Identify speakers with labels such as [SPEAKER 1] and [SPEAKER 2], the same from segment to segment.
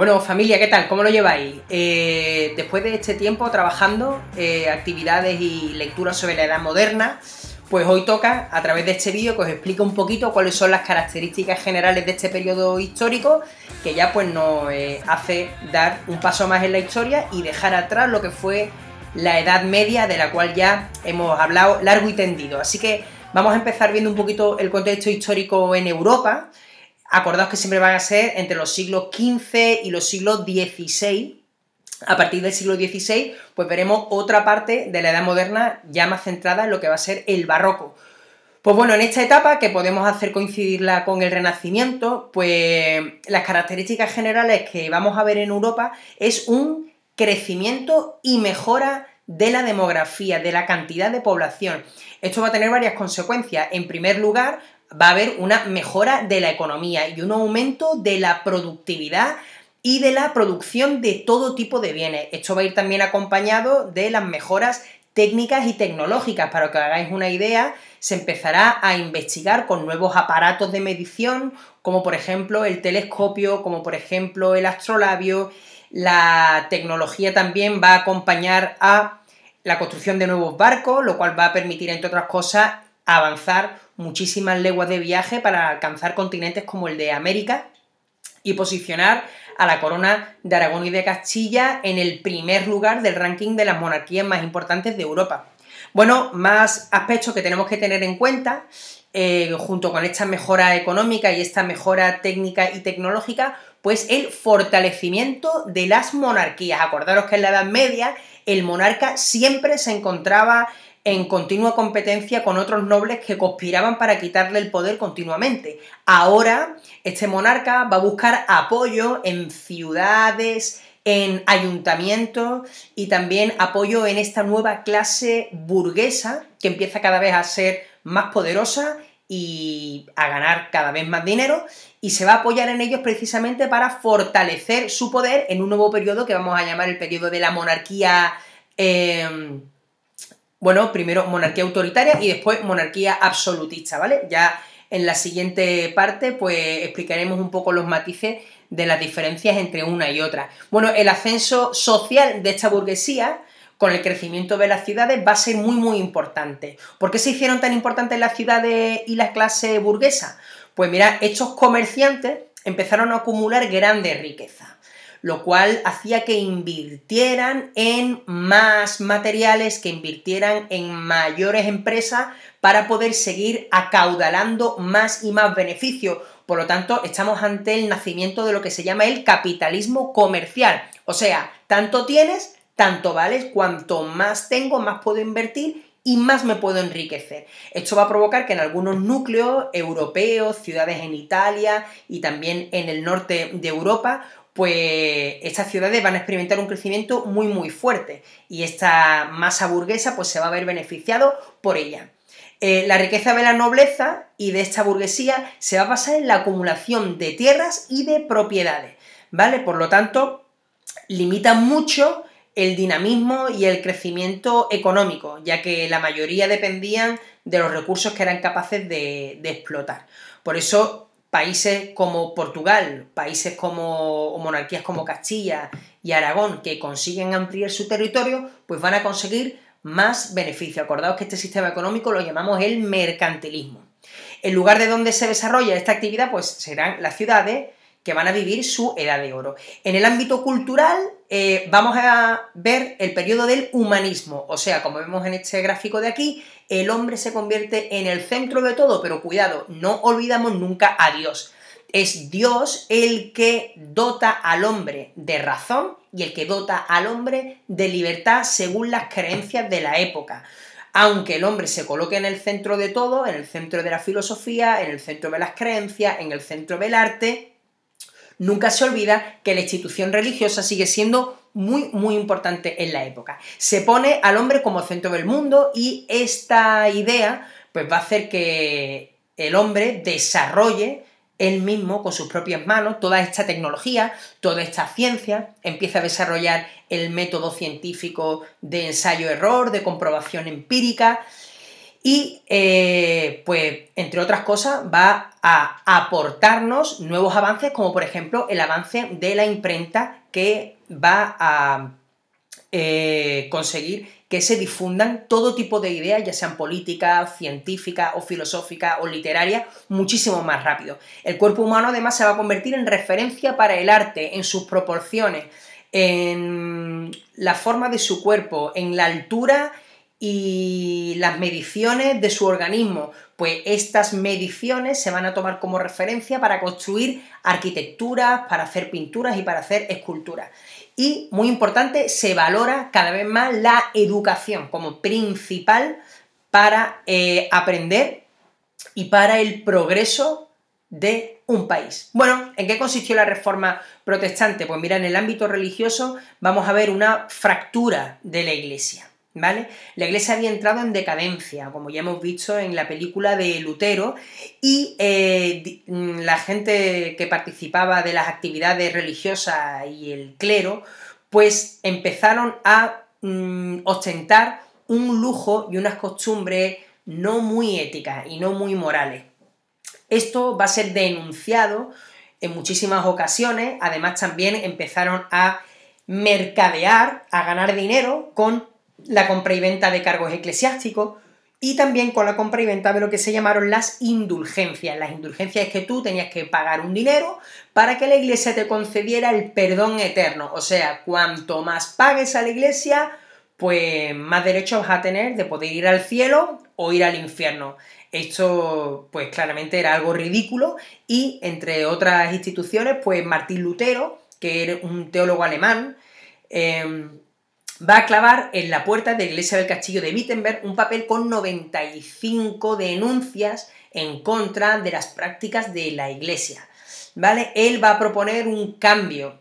[SPEAKER 1] Bueno, familia, ¿qué tal? ¿Cómo lo lleváis? Después de este tiempo trabajando, actividades y lecturas sobre la Edad Moderna, pues hoy toca, a través de este vídeo, que os explique un poquito cuáles son las características generales de este periodo histórico, que ya pues nos hace dar un paso más en la historia y dejar atrás lo que fue la Edad Media, de la cual ya hemos hablado largo y tendido. Así que vamos a empezar viendo un poquito el contexto histórico en Europa. Acordaos que siempre van a ser entre los siglos XV y los siglos XVI. A partir del siglo XVI, pues veremos otra parte de la Edad Moderna ya más centrada en lo que va a ser el Barroco. Pues bueno, en esta etapa, que podemos hacer coincidirla con el Renacimiento, pues las características generales que vamos a ver en Europa es un crecimiento y mejora de la demografía, de la cantidad de población. Esto va a tener varias consecuencias. En primer lugar, va a haber una mejora de la economía y un aumento de la productividad y de la producción de todo tipo de bienes. Esto va a ir también acompañado de las mejoras técnicas y tecnológicas. Para que os hagáis una idea, se empezará a investigar con nuevos aparatos de medición, como por ejemplo el telescopio, como por ejemplo el astrolabio. La tecnología también va a acompañar a la construcción de nuevos barcos, lo cual va a permitir, entre otras cosas, avanzar muchísimas leguas de viaje para alcanzar continentes como el de América y posicionar a la corona de Aragón y de Castilla en el primer lugar del ranking de las monarquías más importantes de Europa. Bueno, más aspectos que tenemos que tener en cuenta, junto con esta mejora económica y esta mejora técnica y tecnológica, pues el fortalecimiento de las monarquías. Acordaros que en la Edad Media el monarca siempre se encontraba en continua competencia con otros nobles que conspiraban para quitarle el poder continuamente. Ahora, este monarca va a buscar apoyo en ciudades, en ayuntamientos y también apoyo en esta nueva clase burguesa que empieza cada vez a ser más poderosa y a ganar cada vez más dinero, y se va a apoyar en ellos precisamente para fortalecer su poder en un nuevo periodo que vamos a llamar el periodo de la monarquía. Bueno, primero monarquía autoritaria y después monarquía absolutista, ¿vale? Ya en la siguiente parte, pues explicaremos un poco los matices de las diferencias entre una y otra. Bueno, el ascenso social de esta burguesía, con el crecimiento de las ciudades, va a ser muy importante. ¿Por qué se hicieron tan importantes las ciudades y la clase burguesa? Pues mirad, estos comerciantes empezaron a acumular grandes riquezas, lo cual hacía que invirtieran en más materiales, que invirtieran en mayores empresas para poder seguir acaudalando más y más beneficios. Por lo tanto, estamos ante el nacimiento de lo que se llama el capitalismo comercial. O sea, tanto tienes, tanto vales, cuanto más tengo, más puedo invertir y más me puedo enriquecer. Esto va a provocar que en algunos núcleos europeos, ciudades en Italia y también en el norte de Europa, pues estas ciudades van a experimentar un crecimiento muy fuerte y esta masa burguesa pues se va a ver beneficiado por ella. La riqueza de la nobleza y de esta burguesía se va a basar en la acumulación de tierras y de propiedades, ¿vale? Por lo tanto, limita mucho el dinamismo y el crecimiento económico, ya que la mayoría dependían de los recursos que eran capaces de explotar. Por eso, países como Portugal, países como, o monarquías como Castilla y Aragón, que consiguen ampliar su territorio, pues van a conseguir más beneficio. Acordaos que este sistema económico lo llamamos el mercantilismo. El lugar de donde se desarrolla esta actividad, pues serán las ciudades, que van a vivir su edad de oro. En el ámbito cultural vamos a ver el periodo del humanismo, o sea, como vemos en este gráfico de aquí, el hombre se convierte en el centro de todo, pero cuidado, no olvidamos nunca a Dios. Es Dios el que dota al hombre de razón y el que dota al hombre de libertad según las creencias de la época. Aunque el hombre se coloque en el centro de todo, en el centro de la filosofía, en el centro de las creencias, en el centro del arte, nunca se olvida que la institución religiosa sigue siendo muy importante en la época. Se pone al hombre como centro del mundo y esta idea pues va a hacer que el hombre desarrolle él mismo con sus propias manos toda esta tecnología, toda esta ciencia, empieza a desarrollar el método científico de ensayo-error, de comprobación empírica. y pues entre otras cosas va a aportarnos nuevos avances, como por ejemplo el avance de la imprenta, que va a conseguir que se difundan todo tipo de ideas, ya sean políticas, científicas o filosóficas o literarias, muchísimo más rápido. El cuerpo humano además se va a convertir en referencia para el arte, en sus proporciones, en la forma de su cuerpo, en la altura y las mediciones de su organismo. Pues estas mediciones se van a tomar como referencia para construir arquitecturas, para hacer pinturas y para hacer esculturas. Y, muy importante, se valora cada vez más la educación como principal para aprender y para el progreso de un país. Bueno, ¿en qué consistió la reforma protestante? Pues mira, en el ámbito religioso vamos a ver una fractura de la Iglesia, ¿vale? La Iglesia había entrado en decadencia, como ya hemos visto en la película de Lutero, y la gente que participaba de las actividades religiosas y el clero, pues empezaron a ostentar un lujo y unas costumbres no muy éticas y no muy morales. Esto va a ser denunciado en muchísimas ocasiones. Además también empezaron a mercadear, a ganar dinero con la compra y venta de cargos eclesiásticos y también con la compra y venta de lo que se llamaron las indulgencias. Las indulgencias es que tú tenías que pagar un dinero para que la Iglesia te concediera el perdón eterno. O sea, cuanto más pagues a la Iglesia, pues más derechos vas a tener de poder ir al cielo o ir al infierno. Esto, pues claramente era algo ridículo y, entre otras instituciones, pues Martín Lutero, que era un teólogo alemán, va a clavar en la puerta de la iglesia del castillo de Wittenberg un papel con 95 denuncias en contra de las prácticas de la iglesia, ¿vale? Él va a proponer un cambio,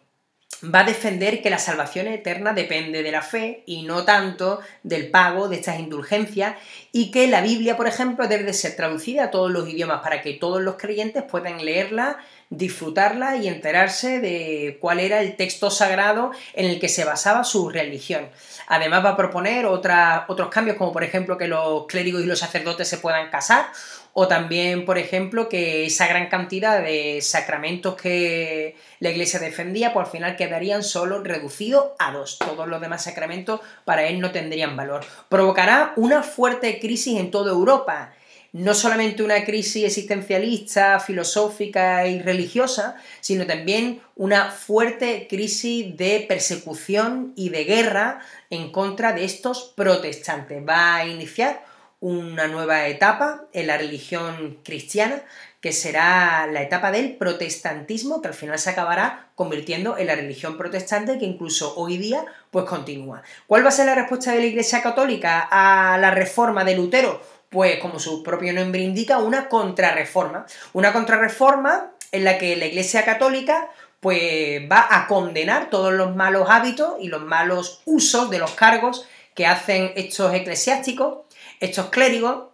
[SPEAKER 1] va a defender que la salvación eterna depende de la fe y no tanto del pago de estas indulgencias, y que la Biblia, por ejemplo, debe de ser traducida a todos los idiomas para que todos los creyentes puedan leerla, disfrutarla y enterarse de cuál era el texto sagrado en el que se basaba su religión. Además va a proponer otros cambios, como por ejemplo que los clérigos y los sacerdotes se puedan casar, o también, por ejemplo, que esa gran cantidad de sacramentos que la Iglesia defendía, pues al final quedarían solo reducidos a 2. Todos los demás sacramentos para él no tendrían valor. Provocará una fuerte crisis en toda Europa. No solamente una crisis existencialista, filosófica y religiosa, sino también una fuerte crisis de persecución y de guerra en contra de estos protestantes. Va a iniciar una nueva etapa en la religión cristiana, que será la etapa del protestantismo, que al final se acabará convirtiendo en la religión protestante, que incluso hoy día pues continúa. ¿Cuál va a ser la respuesta de la Iglesia Católica a la reforma de Lutero? Pues, como su propio nombre indica, una contrarreforma. Una contrarreforma en la que la Iglesia Católica pues va a condenar todos los malos hábitos y los malos usos de los cargos que hacen estos eclesiásticos, estos clérigos,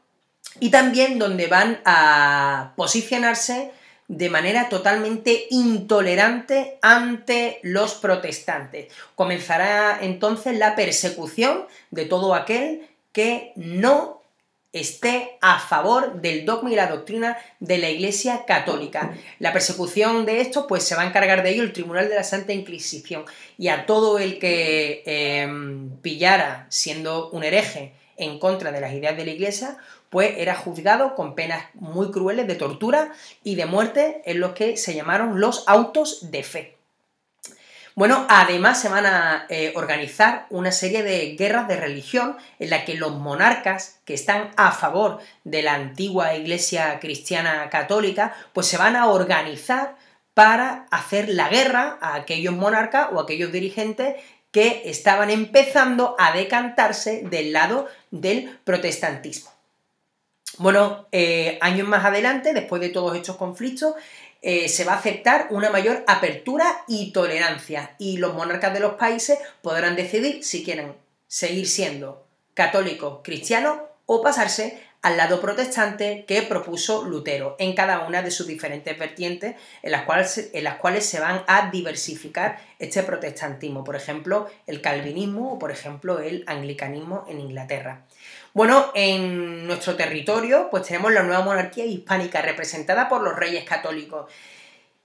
[SPEAKER 1] y también donde van a posicionarse de manera totalmente intolerante ante los protestantes. Comenzará entonces la persecución de todo aquel que no esté a favor del dogma y la doctrina de la Iglesia Católica. La persecución de esto, pues se va a encargar de ello el Tribunal de la Santa Inquisición, y a todo el que pillara siendo un hereje en contra de las ideas de la Iglesia, pues era juzgado con penas muy crueles de tortura y de muerte, en los que se llamaron los autos de fe. Bueno, además se van a organizar una serie de guerras de religión en las que los monarcas que están a favor de la antigua Iglesia cristiana católica, pues se van a organizar para hacer la guerra a aquellos monarcas o a aquellos dirigentes que estaban empezando a decantarse del lado del protestantismo. Bueno, años más adelante, después de todos estos conflictos, se va a aceptar una mayor apertura y tolerancia, y los monarcas de los países podrán decidir si quieren seguir siendo católicos, cristianos, o pasarse al lado protestante que propuso Lutero, en cada una de sus diferentes vertientes en las cuales se van a diversificar este protestantismo, por ejemplo, el calvinismo o por ejemplo el anglicanismo en Inglaterra. Bueno, en nuestro territorio pues tenemos la nueva monarquía hispánica representada por los Reyes Católicos.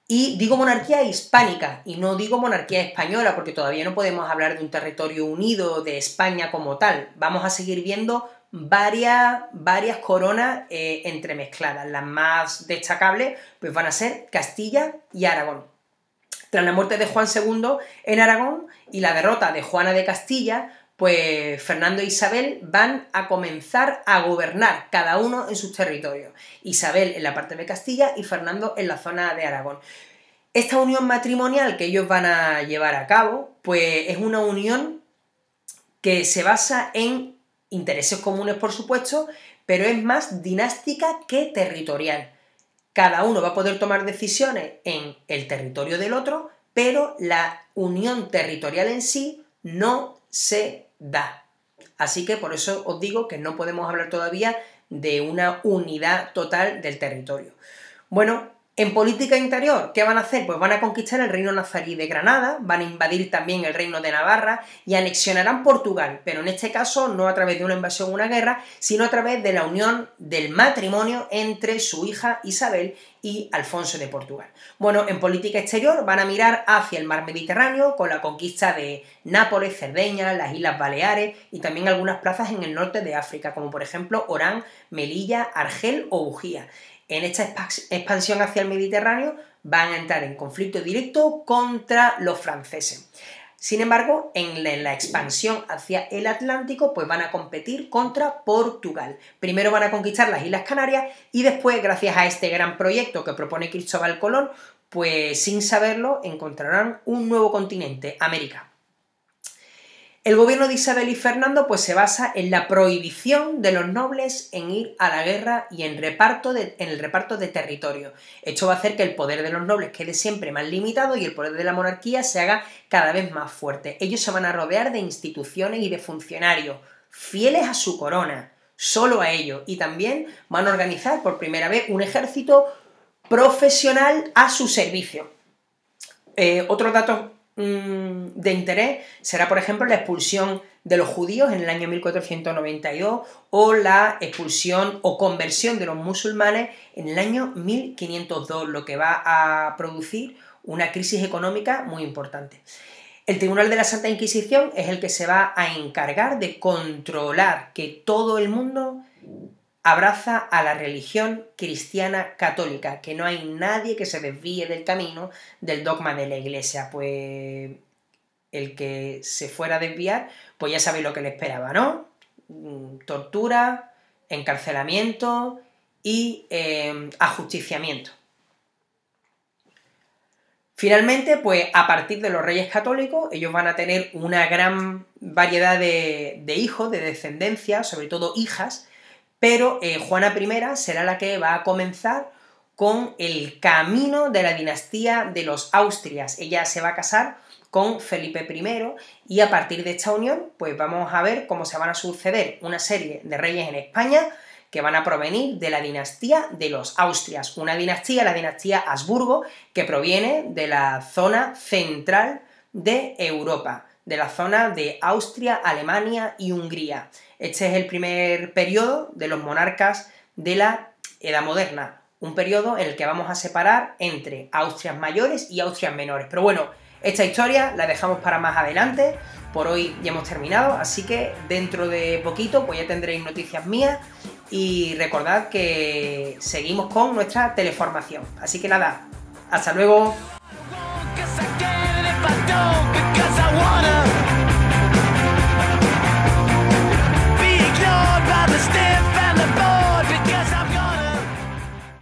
[SPEAKER 1] Y digo monarquía hispánica y no digo monarquía española porque todavía no podemos hablar de un territorio unido de España como tal. Vamos a seguir viendo varias coronas entremezcladas. Las más destacables pues van a ser Castilla y Aragón. Tras la muerte de Juan II en Aragón y la derrota de Juana de Castilla, pues Fernando e Isabel van a comenzar a gobernar, cada uno en sus territorios. Isabel en la parte de Castilla y Fernando en la zona de Aragón. Esta unión matrimonial que ellos van a llevar a cabo, pues es una unión que se basa en intereses comunes, por supuesto, pero es más dinástica que territorial. Cada uno va a poder tomar decisiones en el territorio del otro, pero la unión territorial en sí no se da. Así que por eso os digo que no podemos hablar todavía de una unidad total del territorio. Bueno, en política interior, ¿qué van a hacer? Pues van a conquistar el reino nazarí de Granada, van a invadir también el reino de Navarra y anexionarán Portugal, pero en este caso no a través de una invasión o una guerra, sino a través de la unión del matrimonio entre su hija Isabel y Alfonso de Portugal. Bueno, en política exterior van a mirar hacia el mar Mediterráneo con la conquista de Nápoles, Cerdeña, las Islas Baleares y también algunas plazas en el norte de África, como por ejemplo Orán, Melilla, Argel o Bujía. En esta expansión hacia el Mediterráneo van a entrar en conflicto directo contra los franceses. Sin embargo, en la expansión hacia el Atlántico, pues van a competir contra Portugal. Primero van a conquistar las Islas Canarias y después, gracias a este gran proyecto que propone Cristóbal Colón, pues sin saberlo, encontrarán un nuevo continente, América. El gobierno de Isabel y Fernando pues se basa en la prohibición de los nobles en ir a la guerra y en el reparto de territorio. Esto va a hacer que el poder de los nobles quede siempre más limitado y el poder de la monarquía se haga cada vez más fuerte. Ellos se van a rodear de instituciones y de funcionarios fieles a su corona, solo a ellos, y también van a organizar por primera vez un ejército profesional a su servicio. Otros datos de interés será, por ejemplo, la expulsión de los judíos en el año 1492 o la expulsión o conversión de los musulmanes en el año 1502, lo que va a producir una crisis económica muy importante. El Tribunal de la Santa Inquisición es el que se va a encargar de controlar que todo el mundo abraza a la religión cristiana católica, que no hay nadie que se desvíe del camino del dogma de la Iglesia. Pues el que se fuera a desviar, pues ya sabéis lo que le esperaba, ¿no? Tortura, encarcelamiento y ajusticiamiento. Finalmente, pues a partir de los Reyes Católicos, ellos van a tener una gran variedad de hijos, de descendencia, sobre todo hijas, pero Juana I será la que va a comenzar con el camino de la dinastía de los Austrias. Ella se va a casar con Felipe I y a partir de esta unión pues vamos a ver cómo se van a suceder una serie de reyes en España que van a provenir de la dinastía de los Austrias, una dinastía, la dinastía Habsburgo, que proviene de la zona central de Europa, de la zona de Austria, Alemania y Hungría. Este es el primer periodo de los monarcas de la Edad Moderna, un periodo en el que vamos a separar entre Austrias mayores y Austrias menores. Pero bueno, esta historia la dejamos para más adelante, por hoy ya hemos terminado, así que dentro de poquito pues ya tendréis noticias mías y recordad que seguimos con nuestra teleformación. Así que nada, hasta luego.